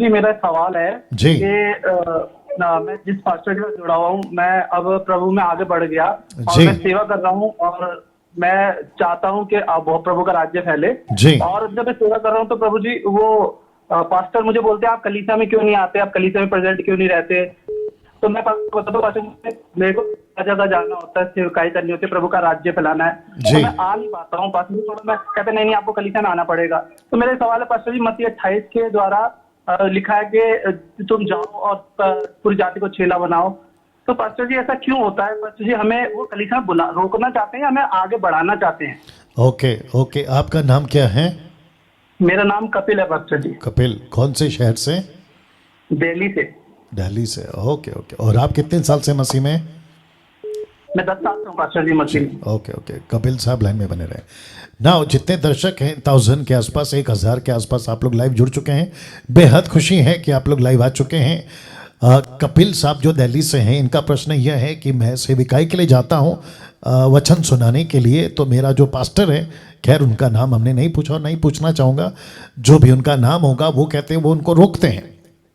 जी, मेरा सवाल है जी कि मैं जिस पास्टर के साथ जुड़ा हुआ हूँ, मैं अब प्रभु में आगे बढ़ गया और जी मैं सेवा कर रहा हूँ और मैं चाहता हूँ कि अब वो प्रभु का राज्य फैले। जी और जब मैं सेवा कर रहा हूँ तो प्रभु जी वो पास्टर मुझे बोलते हैं, आप कलीसिया में क्यों नहीं आते, आप कलीसिया में प्रेजेंट क्यों नहीं रहते। तो मैं बताता हूँ पास्टर, मेरे को जगह जगह जाना होता है, सेवकाई करनी होती है, प्रभु का राज्य फैलाना है, तो जी मैं आ नहीं पाता हूँ। पास्टर जी थोड़ा मैं कहते नहीं नहीं, आपको कलीसिया में आना पड़ेगा। तो मेरे सवाल है पास्टर जी, मत्ती 28 के द्वारा लिखा है कि तुम जाओ और पूरी जाति को चेला बनाओ। तो पास्टर जी ऐसा क्यों होता है? पास्टर जी हमें वो कलीसिया बुला रोकना चाहते हैं या हमें आगे बढ़ाना चाहते हैं? ओके ओके, आपका नाम क्या है? मेरा नाम कपिल है पास्टर जी, कपिल, कौन से शहर से? दिल्ली से। दिल्ली से। ओके ओके, और आप कितने साल से मसीह में? मैं 10 साल से हूँ पास्टर जी मसीह में। ओके ओके, कपिल साहब लाइन में बने रहे। ना जितने दर्शक हैं 1000 के आसपास, 1000 के आसपास आप लोग लाइव जुड़ चुके हैं। बेहद खुशी है कि आप लोग लाइव आ चुके हैं। कपिल साहब जो दिल्ली से हैं, इनका प्रश्न यह है कि मैं सेविकाई के लिए जाता हूँ वचन सुनाने के लिए, तो मेरा जो पास्टर है, खैर उनका नाम हमने नहीं पूछा और नहीं पूछना चाहूँगा, जो भी उनका नाम होगा वो कहते हैं वो उनको रोकते हैं।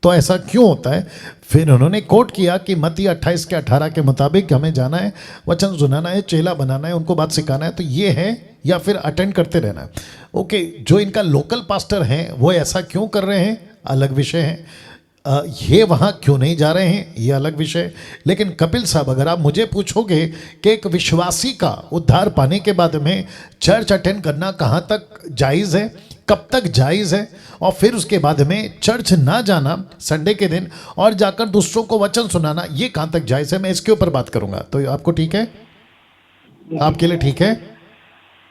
तो ऐसा क्यों होता है? फिर उन्होंने कोट किया कि मत्ती 28 के 18 के मुताबिक हमें जाना है, वचन सुनाना है, चेला बनाना है, उनको बात सिखाना है। तो ये है, या फिर अटेंड करते रहना है। ओके, जो इनका लोकल पास्टर हैं वो ऐसा क्यों कर रहे हैं, अलग विषय है। ये वहाँ क्यों नहीं जा रहे हैं, ये अलग विषय। लेकिन कपिल साहब, अगर आप मुझे पूछोगे कि एक विश्वासी का उद्धार पाने के बाद में चर्च अटेंड करना कहाँ तक जायज़ है, कब तक जायज़ है, और फिर उसके बाद में चर्च ना जाना संडे के दिन और जाकर दूसरों को वचन सुनाना, ये कहाँ तक जायज़ है, मैं इसके ऊपर बात करूँगा। तो आपको ठीक है? आपके लिए ठीक है?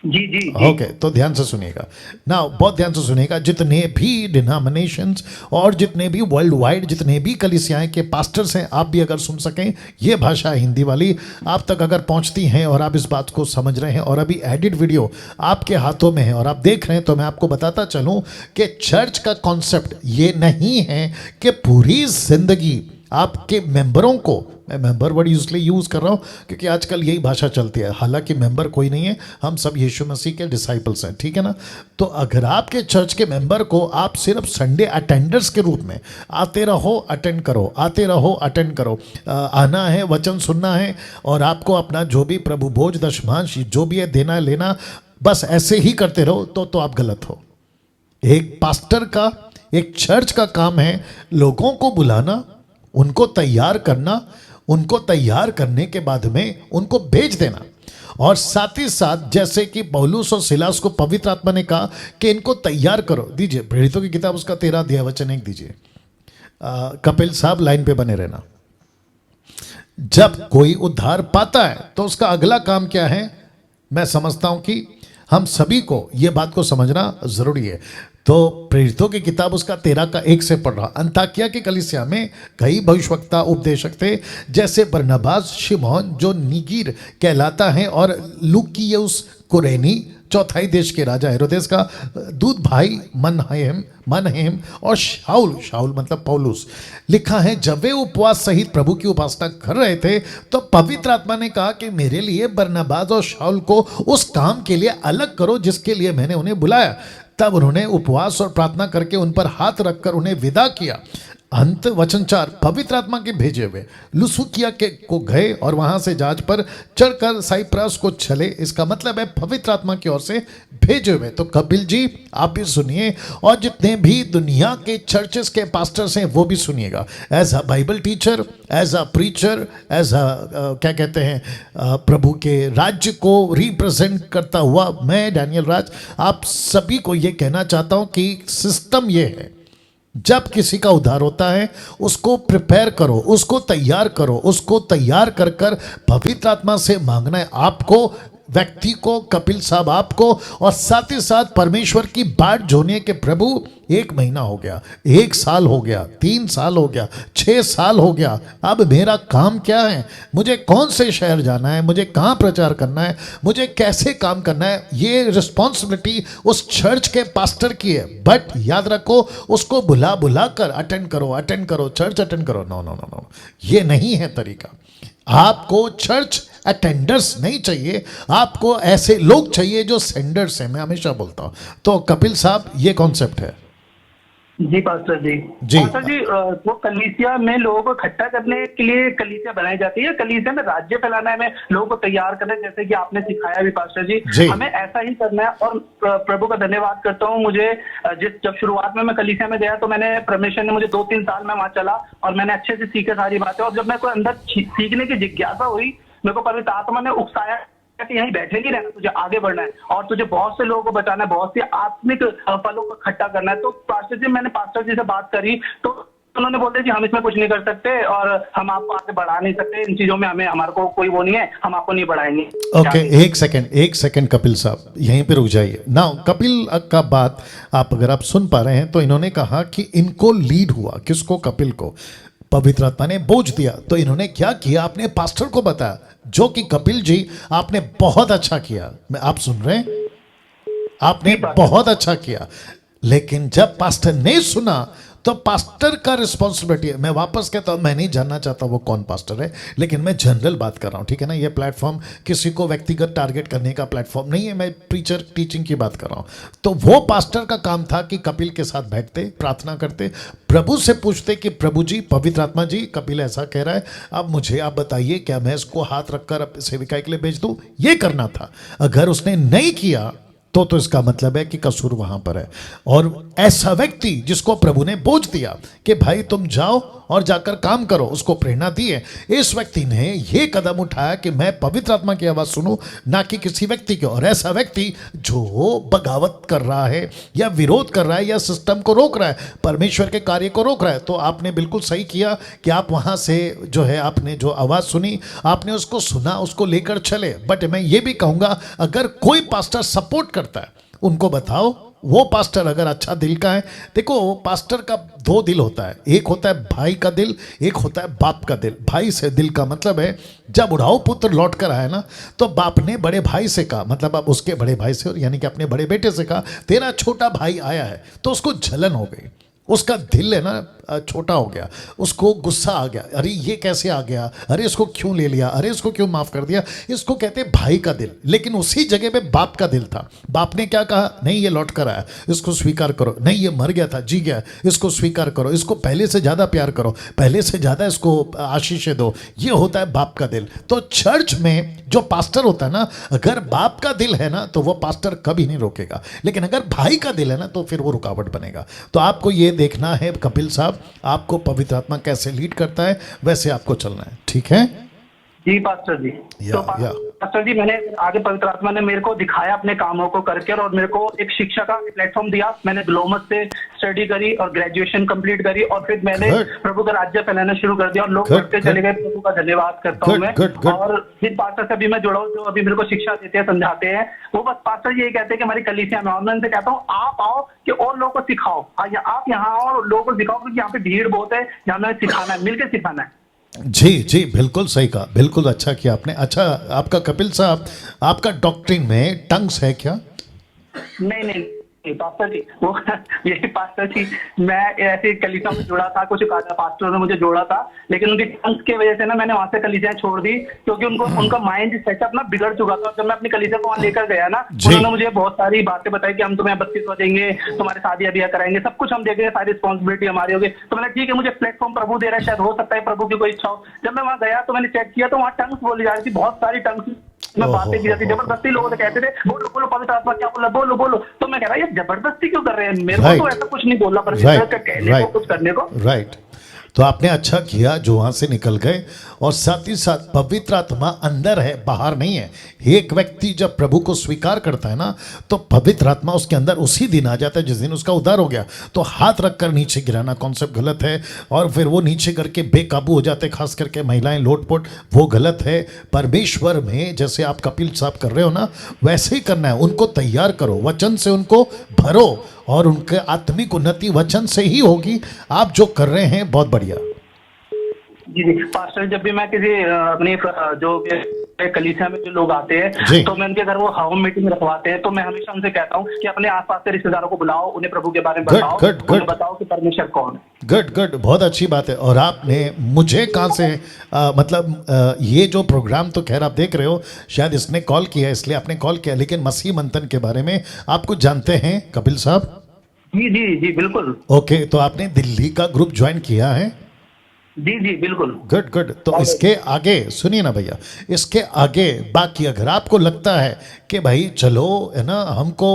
जी जी जी। ओके, तो ध्यान से सुनिएगा ना, बहुत ध्यान से सुनिएगा। जितने भी डिनोमिनेशंस और जितने भी वर्ल्ड वाइड जितने भी कलीसियाएं के पास्टर्स हैं, आप भी अगर सुन सकें, ये भाषा हिंदी वाली आप तक अगर पहुंचती हैं और आप इस बात को समझ रहे हैं और अभी एडिट वीडियो आपके हाथों में है और आप देख रहे हैं, तो मैं आपको बताता चलूं कि चर्च का कॉन्सेप्ट ये नहीं है कि पूरी जिंदगी आपके मेंबरों को, मैं मेंबर वर्ड इसलिए यूज़ कर रहा हूँ क्योंकि आजकल यही भाषा चलती है, हालांकि मेंबर कोई नहीं है, हम सब यीशु मसीह के डिसाइपल्स हैं, ठीक है ना। तो अगर आपके चर्च के मेंबर को आप सिर्फ संडे अटेंडर्स के रूप में आते रहो अटेंड करो, आते रहो अटेंड करो, आना है, वचन सुनना है, और आपको अपना जो भी प्रभु भोज दशमांश जो भी है देना लेना, बस ऐसे ही करते रहो, तो आप गलत हो। एक पास्टर का, एक चर्च का काम है लोगों को बुलाना, उनको तैयार करना, उनको तैयार करने के बाद में उनको भेज देना, और साथ ही साथ जैसे कि पौलुस और सिलास को पवित्र आत्मा ने कहा कि इनको तैयार करो। दीजिए प्रेरितों की किताब उसका 13 अध्याय वचन 1 दीजिए। कपिल साहब लाइन पे बने रहना। जब कोई उद्धार पाता है तो उसका अगला काम क्या है? मैं समझता हूं कि हम सभी को यह बात को समझना जरूरी है। तो प्रेरितों की किताब उसका 13 का 1 से पढ़ रहा। अंताकिया की कलीसिया में कई भविष्यवक्ता उपदेशक थे, जैसे बरनबास, शिमोन जो निगीर कहलाता है, और लूकियुस कुरेनी, चौथाई देश के राजा हेरोदेस का दूध भाई मनहेम, और शाऊल मतलब पौलुस। लिखा है जब वे उपवास सहित प्रभु की उपासना कर रहे थे तो पवित्र आत्मा ने कहा कि मेरे लिए बरनबास और शाऊल को उस काम के लिए अलग करो जिसके लिए मैंने उन्हें बुलाया। तब उन्होंने उपवास और प्रार्थना करके उन पर हाथ रखकर उन्हें विदा किया। अंत वचन 4, पवित्र आत्मा के भेजे हुए लुसुकिया के को गए और वहां से जहाज पर चढ़कर साइप्रस को चले। इसका मतलब है पवित्र आत्मा की ओर से भेजे हुए। तो कपिल जी आप भी सुनिए, और जितने भी दुनिया के चर्चेस के पास्टर्स हैं वो भी सुनिएगा। As a Bible teacher, as a preacher, as a क्या कहते हैं, प्रभु के राज्य को रिप्रेजेंट करता हुआ मैं डैनियल राज आप सभी को ये कहना चाहता हूँ कि सिस्टम ये है, जब किसी का उद्धार होता है उसको प्रिपेयर करो, उसको तैयार करो, उसको तैयार कर कर पवित्र आत्मा से मांगना है आपको, व्यक्ति को, कपिल साहब आपको, और साथ ही साथ परमेश्वर की बाट जोड़ने के प्रभु 1 महीना हो गया, 1 साल हो गया, 3 साल हो गया, 6 साल हो गया, अब मेरा काम क्या है, मुझे कौन से शहर जाना है, मुझे कहाँ प्रचार करना है, मुझे कैसे काम करना है, ये रिस्पॉन्सिबिलिटी उस चर्च के पास्टर की है। बट याद रखो, उसको बुला बुला कर अटेंड करो, चर्च अटेंड करो, नो नो नो नो, ये नहीं है तरीका। आपको चर्च अटेंडर्स नहीं चाहिए, आपको ऐसे लोग चाहिए जो सेंडर्स हैं, मैं हमेशा बोलता हूं। तो कपिल साहब ये कॉन्सेप्ट है। जी पास्टर जी। जी। पास्टर जी, वो कलीसिया में लोगों को इकट्ठा करने के लिए कलीसिया बनाई जाती है, कलीसिया में राज्य फैलाना में लोगों को तैयार करना है, जैसे कि आपने सिखाया भी पास्टर जी। जी। हमें ऐसा ही करना है। और प्रभु का धन्यवाद करता हूँ। मुझे जब शुरुआत में मैं कलीसिया में गया तो मैंने परमेश्वर ने मुझे 2-3 साल में वहां चला और मैंने अच्छे से सीखे सारी बातें। और जब मेरे को अंदर सीखने की जिज्ञासा हुई, मेरे को पवित्र आत्मा ने उकसाया कि यहीं बैठे नहीं रहना, तुझे आगे बढ़ना है और तुझे बहुत से लोगों को बचाना है, बहुत सी आत्मिक फलों को इकट्ठा करना है। तो पास्टर जी, मैंने पास्टर जी से बात करी तो उन्होंने बोले जी हम इसमें कुछ नहीं कर सकते और हम आपको आगे बढ़ा नहीं सकते, इन चीजों में हमारे को कोई वो नहीं है, हम आपको नहीं बढ़ाएंगे। ओके, एक सेकंड कपिल साहब, यहीं पे रुक जाइए ना। कपिल का बात अगर आप सुन पा रहे हैं तो इन्होंने कहा कि इनको लीड हुआ, किसको? कपिल को पवित्र आत्मा ने बोझ दिया। तो इन्होंने क्या किया? आपने पास्टर को बताया, जो कि कपिल जी आपने बहुत अच्छा किया। मैं आप सुन रहे हैं, आपने बहुत अच्छा किया। लेकिन जब पास्टर ने सुना तो पास्टर का रिस्पॉन्सिबिलिटी है। मैं वापस कहता हूं, मैं नहीं जानना चाहता वो कौन पास्टर है, लेकिन मैं जनरल बात कर रहा हूं, ठीक है ना। ये प्लेटफॉर्म किसी को व्यक्तिगत टारगेट करने का प्लेटफॉर्म नहीं है, मैं प्रीचर टीचिंग की बात कर रहा हूं। तो वो पास्टर का काम था कि कपिल के साथ बैठते, प्रार्थना करते, प्रभु से पूछते कि प्रभु जी, पवित्र आत्मा जी, कपिल ऐसा कह रहा है, अब मुझे आप बताइए, क्या मैं इसको हाथ रखकर सेविका के लिए भेज दूं? ये करना था। अगर उसने नहीं किया तो इसका मतलब है कि कसूर वहां पर है। और ऐसा व्यक्ति जिसको प्रभु ने बोझ दिया कि भाई तुम जाओ और जाकर काम करो, उसको प्रेरणा दी है, इस व्यक्ति ने यह कदम उठाया कि मैं पवित्र आत्मा की आवाज सुनूं, ना कि किसी व्यक्ति की। और ऐसा व्यक्ति जो बगावत कर रहा है या विरोध कर रहा है या सिस्टम को रोक रहा है, परमेश्वर के कार्य को रोक रहा है, तो आपने बिल्कुल सही किया कि आप वहां से जो है, आपने जो आवाज सुनी, आपने उसको सुना, उसको लेकर चले। बट मैं ये भी कहूंगा, अगर कोई पास्टर सपोर्ट करता है, उनको बताओ वो पास्टर अगर अच्छा दिल का है। देखो, पास्टर का 2 दिल होता है, एक होता है भाई का दिल, एक होता है बाप का दिल। भाई से दिल का मतलब है, जब उड़ाऊ पुत्र लौट कर आया ना, तो बाप ने बड़े भाई से कहा, मतलब अब उसके बड़े भाई से, यानी कि अपने बड़े बेटे से कहा, तेरा छोटा भाई आया है। तो उसको जलन हो गई, उसका दिल है ना छोटा हो गया, उसको गुस्सा आ गया, अरे ये कैसे आ गया, अरे इसको क्यों ले लिया, अरे इसको क्यों माफ कर दिया। इसको कहते भाई का दिल। लेकिन उसी जगह पे बाप का दिल था। बाप ने क्या कहा? नहीं, ये लौट कर आया, इसको स्वीकार करो। नहीं, ये मर गया था, जी गया, इसको स्वीकार करो, इसको पहले से ज्यादा प्यार करो, पहले से ज्यादा इसको आशीषें दो। ये होता है बाप का दिल। तो चर्च में जो पास्टर होता है ना, अगर बाप का दिल है ना, तो वो पास्टर कभी नहीं रोकेगा। लेकिन अगर भाई का दिल है ना, तो फिर वो रुकावट बनेगा। तो आपको ये देखना है कपिल साहब, आपको पवित्र आत्मा कैसे लीड करता है, वैसे आपको चलना है, ठीक है? जी पास्टर जी। तो पास्टर जी, मैंने आगे पवित्र आत्मा ने मेरे को दिखाया अपने कामों को करके, और मेरे को एक शिक्षा का प्लेटफॉर्म दिया। मैंने ग्लोमस से स्टडी करी और ग्रेजुएशन कंप्लीट करी, और फिर मैंने प्रभु का राज्य फैलाना शुरू कर दिया और लोग बढ़ते चले गए। प्रभु का धन्यवाद करता हूँ मैं। और जिन पास्टर से अभी मैं जुड़ा हूँ, जो अभी मेरे को शिक्षा देते हैं, समझाते हैं, वो बस पास्टर यही कहते हैं कि हमारी कलीसिया में, और मैं उनसे कहता हूँ आप आओ कि और लोगों को सिखाओ। आप यहाँ आओ और लोगों को सिखाओ, क्योंकि यहाँ पे भीड़ बहुत है, यहाँ हमें सिखाना है, मिलकर सिखाना है। जी जी, बिल्कुल सही कहा, बिल्कुल अच्छा किया आपने। अच्छा, आपका कपिल साहब, आपका डॉक्ट्रिन में टंग्स है क्या? नहीं पास्टर जी, वो यही पास्टर जी, मैं ऐसे कलीसिया में जुड़ा था, कुछ पास्टरों ने मुझे जोड़ा था, लेकिन उनकी टंग्स की वजह से ना मैंने वहां से कलीसियाएं छोड़ दी, क्योंकि उनका माइंड सेटअप ना बिगड़ चुका था। जब मैं अपनी कलीसिया को वहां लेकर गया ना, उन्होंने मुझे बहुत सारी बातें बताई कि हम तुम्हें बत्तीसवां देंगे, तुम्हारे शादी ब्याह कराएंगे, सब कुछ हम देखेंगे, सारी रिस्पॉन्सिबिलिटी हमारी होगी। तो मैंने ठीक है, मुझे प्लेटफॉर्म प्रभु दे रहा है, शायद हो सकता है प्रभु की कोई इच्छा हो। जब मैं वहां गया तो मैंने चेक किया, तो वहां टंग्स बोली जा रही थी, बहुत सारी टंग्स में बातें की जाती, जबरदस्ती लोगों से कहते थे बोलो बोलो पवित्र आत्मा क्या बोला, बोलो बोलो। तो मैं कह रहा ये जबरदस्ती क्यों कर रहे हैं? मेरे को तो ऐसा कुछ नहीं बोला, पर कहने को, कुछ करने को। राइट। तो आपने अच्छा किया जो वहां से निकल गए। और साथ ही साथ पवित्र आत्मा अंदर है, बाहर नहीं है। एक व्यक्ति जब प्रभु को स्वीकार करता है ना, तो पवित्र आत्मा उसके अंदर उसी दिन आ जाता है जिस दिन उसका उद्धार हो गया। तो हाथ रखकर नीचे गिराना कॉन्सेप्ट गलत है, और फिर वो नीचे करके बेकाबू हो जाते, खास करके महिलाएं लोटपोट, वो गलत है। परमेश्वर में जैसे आप कपिल साहब कर रहे हो ना, वैसे ही करना है। उनको तैयार करो, वचन से उनको भरो, और उनके आत्मिक उन्नति वचन से ही होगी। आप जो कर रहे हैं बहुत बढ़िया। जी पास्टर, जब भी मैं किसी अपनी जो कलीसिया में जो लोग आते हैं, तो मैं उनके घर वो होम मीटिंग रखवाते हैं, तो मैं हमेशा उनसे कहता हूँ कि अपने आसपास के रिश्तेदारों को बुलाओ, उन्हें प्रभु के बारे में बताओ, उन्हें बताओ कि परमेश्वर कौन है। गुड, बहुत अच्छी बात है। और आपने मुझे कहाँ से मतलब ये जो प्रोग्राम तो खैर आप देख रहे हो, शायद इसने कॉल किया इसलिए आपने कॉल किया, लेकिन मसीह मंथन के बारे में आप कुछ जानते हैं कपिल साहब? जी जी जी बिल्कुल। ओके, तो आपने दिल्ली का ग्रुप ज्वाइन किया है? जी जी बिल्कुल। Good good. तो इसके आगे सुनिए ना भैया, इसके आगे बाकी अगर आपको लगता है कि भाई चलो है ना, हमको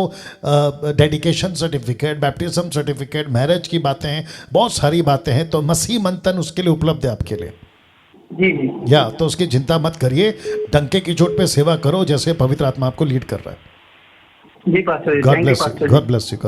dedication certificate, baptism certificate, marriage की बातें हैं, बहुत सारी बातें हैं, तो मसीह मंथन उसके लिए उपलब्ध है आपके लिए। जी जी या तो उसकी चिंता मत करिए, डंके की चोट पे सेवा करो जैसे पवित्र आत्मा आपको लीड कर रहा है। जी pastor ji, God thank you bless you, pastor God ji. Bless you.